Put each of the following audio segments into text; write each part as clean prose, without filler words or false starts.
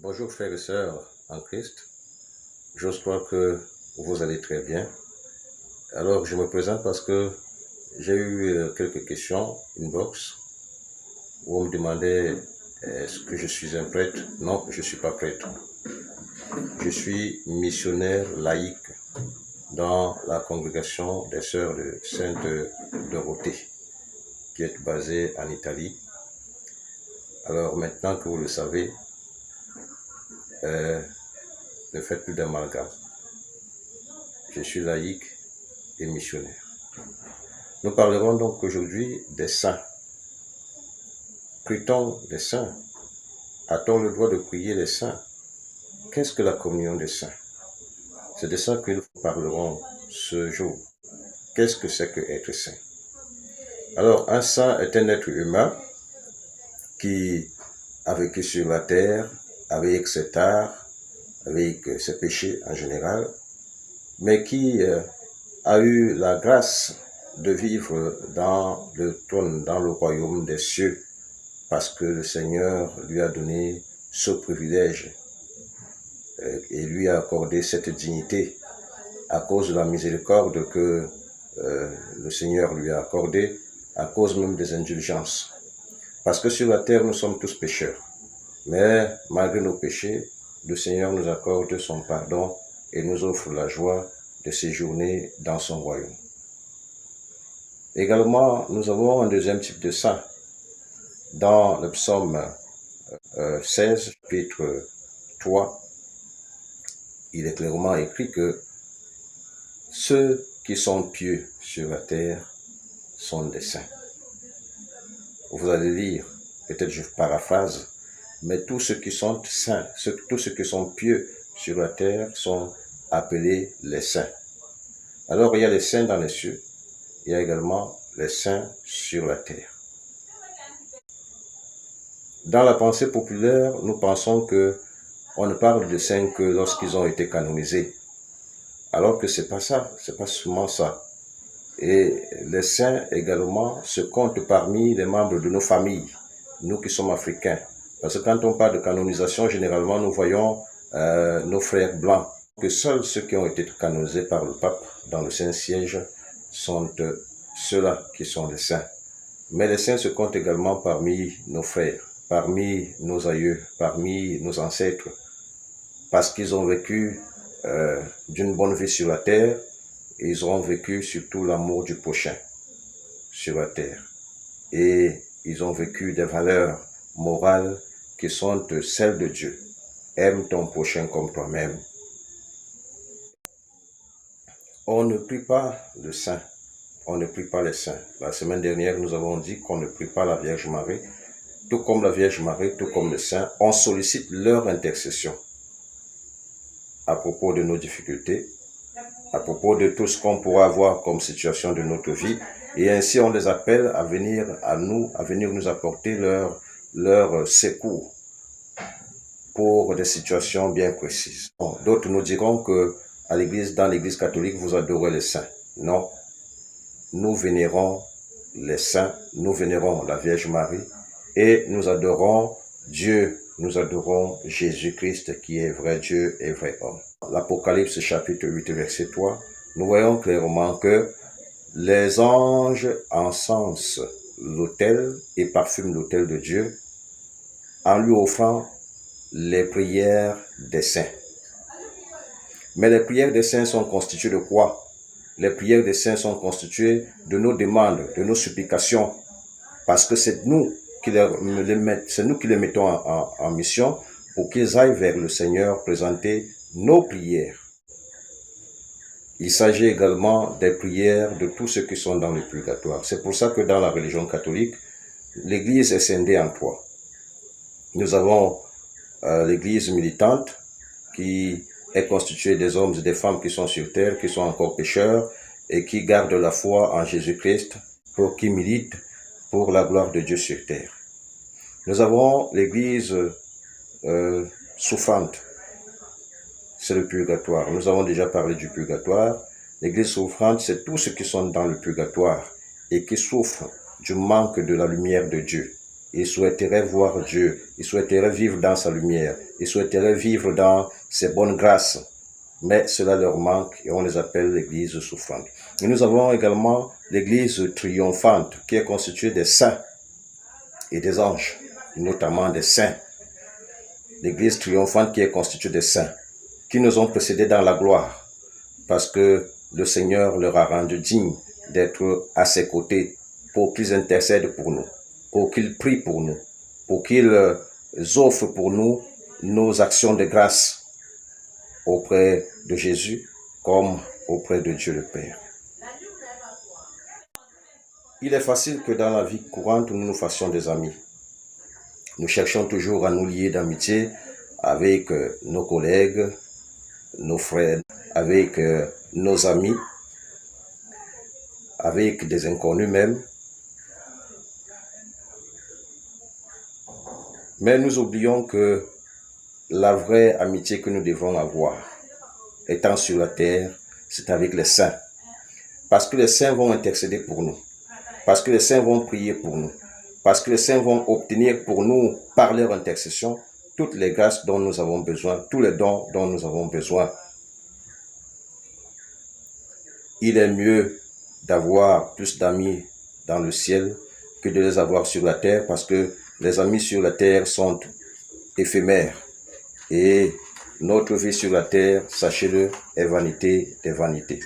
Bonjour frères et sœurs en Christ. J'ose croire que vous allez très bien. Alors je me présente parce que j'ai eu quelques questions inbox où on me demandait est-ce que je suis un prêtre? Non, je ne suis pas prêtre. Je suis missionnaire laïque dans la congrégation des sœurs de Sainte Dorothée qui est basée en Italie. Alors maintenant que vous le savez, ne faites plus d'amalgame. Je suis laïque et missionnaire. Nous parlerons donc aujourd'hui des saints. Prie-t-on les saints? A-t-on le droit de prier les saints? Qu'est-ce que la communion des saints? C'est de ça que nous parlerons ce jour. Qu'est-ce que c'est que être saint? Alors, un saint est un être humain qui a vécu sur la terre avec ses tares, avec ses péchés en général, mais qui a eu la grâce de vivre dans le trône, dans le royaume des cieux, parce que le Seigneur lui a donné ce privilège et lui a accordé cette dignité à cause de la miséricorde que le Seigneur lui a accordée, à cause même des indulgences. Parce que sur la terre, nous sommes tous pécheurs. Mais malgré nos péchés, le Seigneur nous accorde son pardon et nous offre la joie de séjourner dans son royaume. Également, nous avons un deuxième type de saint. Dans le psaume 16, chapitre 3, il est clairement écrit que ceux qui sont pieux sur la terre sont des saints. Vous allez lire, peut-être je paraphrase, mais tous ceux qui sont saints, tous ceux qui sont pieux sur la terre sont appelés les saints. Alors il y a les saints dans les cieux, il y a également les saints sur la terre. Dans la pensée populaire, nous pensons que on ne parle de saints que lorsqu'ils ont été canonisés. Alors que c'est pas ça, c'est pas seulement ça. Et les saints également se comptent parmi les membres de nos familles, nous qui sommes africains. Parce que quand on parle de canonisation, généralement nous voyons nos frères blancs. Que seuls ceux qui ont été canonisés par le pape dans le Saint-Siège sont ceux-là qui sont les saints. Mais les saints se comptent également parmi nos frères, parmi nos aïeux, parmi nos ancêtres, parce qu'ils ont vécu d'une bonne vie sur la terre, et ils auront vécu surtout l'amour du prochain sur la terre. Et ils ont vécu des valeurs morales qui sont celles de Dieu. Aime ton prochain comme toi-même. On ne prie pas le saint, on ne prie pas les saints. La semaine dernière, nous avons dit qu'on ne prie pas la Vierge Marie. Tout comme la Vierge Marie, tout comme le saint, on sollicite leur intercession à propos de nos difficultés, à propos de tout ce qu'on pourra avoir comme situation de notre vie. Et ainsi, on les appelle à venir à nous, à venir nous apporter leur secours pour des situations bien précises. Bon, d'autres nous diront que dans l'église catholique, vous adorez les saints. Non, nous vénérons les saints, nous vénérons la Vierge Marie et nous adorons Dieu, nous adorons Jésus-Christ qui est vrai Dieu et vrai homme. L'Apocalypse chapitre 8 verset 3, nous voyons clairement que les anges encensent l'autel et parfument l'autel de Dieu en lui offrant les prières des saints. Mais les prières des saints sont constituées de quoi? Les prières des saints sont constituées de nos demandes, de nos supplications, parce que c'est nous qui les mettons en mission pour qu'ils aillent vers le Seigneur présenter nos prières. Il s'agit également des prières de tous ceux qui sont dans le purgatoire. C'est pour ça que dans la religion catholique, l'Église est scindée en trois. Nous avons l'Église militante qui est constituée des hommes et des femmes qui sont sur terre, qui sont encore pécheurs et qui gardent la foi en Jésus-Christ, qui militent pour la gloire de Dieu sur terre. Nous avons l'Église souffrante, c'est le purgatoire. Nous avons déjà parlé du purgatoire. L'Église souffrante, c'est tous ceux qui sont dans le purgatoire et qui souffrent du manque de la lumière de Dieu. Ils souhaiteraient voir Dieu. Ils souhaiteraient vivre dans sa lumière. Ils souhaiteraient vivre dans ses bonnes grâces. Mais cela leur manque et on les appelle l'église souffrante. Et nous avons également l'église triomphante qui est constituée des saints et des anges, notamment des saints. L'église triomphante qui est constituée des saints, qui nous ont précédés dans la gloire, parce que le Seigneur leur a rendu dignes d'être à ses côtés pour qu'ils intercèdent pour nous, pour qu'ils prient pour nous, pour qu'ils offrent pour nous nos actions de grâce auprès de Jésus comme auprès de Dieu le Père. Il est facile que dans la vie courante, nous nous fassions des amis. Nous cherchons toujours à nous lier d'amitié avec nos collègues, nos frères, avec nos amis, avec des inconnus même. Mais nous oublions que la vraie amitié que nous devons avoir, étant sur la terre, c'est avec les saints. Parce que les saints vont intercéder pour nous. Parce que les saints vont prier pour nous. Parce que les saints vont obtenir pour nous, par leur intercession, toutes les grâces dont nous avons besoin, tous les dons dont nous avons besoin. Il est mieux d'avoir plus d'amis dans le ciel que de les avoir sur la terre, parce que les amis sur la terre sont éphémères. Et notre vie sur la terre, sachez-le, est vanité des vanités.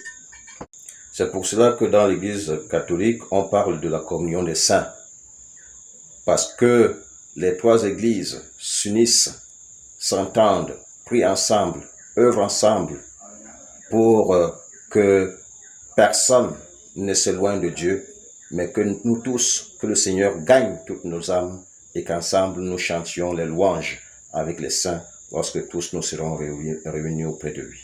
C'est pour cela que dans l'Église catholique, on parle de la communion des saints. Parce que les trois églises s'unissent, s'entendent, prient ensemble, œuvrent ensemble pour que personne ne s'éloigne de Dieu, mais que nous tous, que le Seigneur gagne toutes nos âmes et qu'ensemble nous chantions les louanges avec les saints lorsque tous nous serons réunis auprès de lui.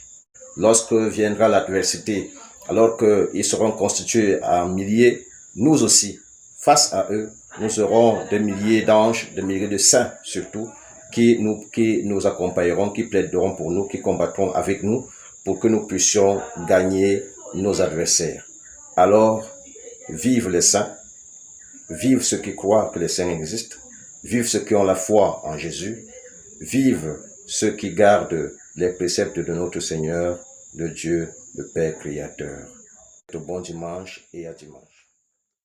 Lorsque viendra l'adversité, alors qu'ils seront constitués en milliers, nous aussi, face à eux, nous aurons des milliers d'anges, des milliers de saints surtout, qui nous accompagneront, qui plaideront pour nous, qui combattront avec nous pour que nous puissions gagner nos adversaires. Alors, vive les saints, vive ceux qui croient que les saints existent, vive ceux qui ont la foi en Jésus, vive ceux qui gardent les préceptes de notre Seigneur, le Dieu, le Père Créateur. Bon dimanche et à dimanche.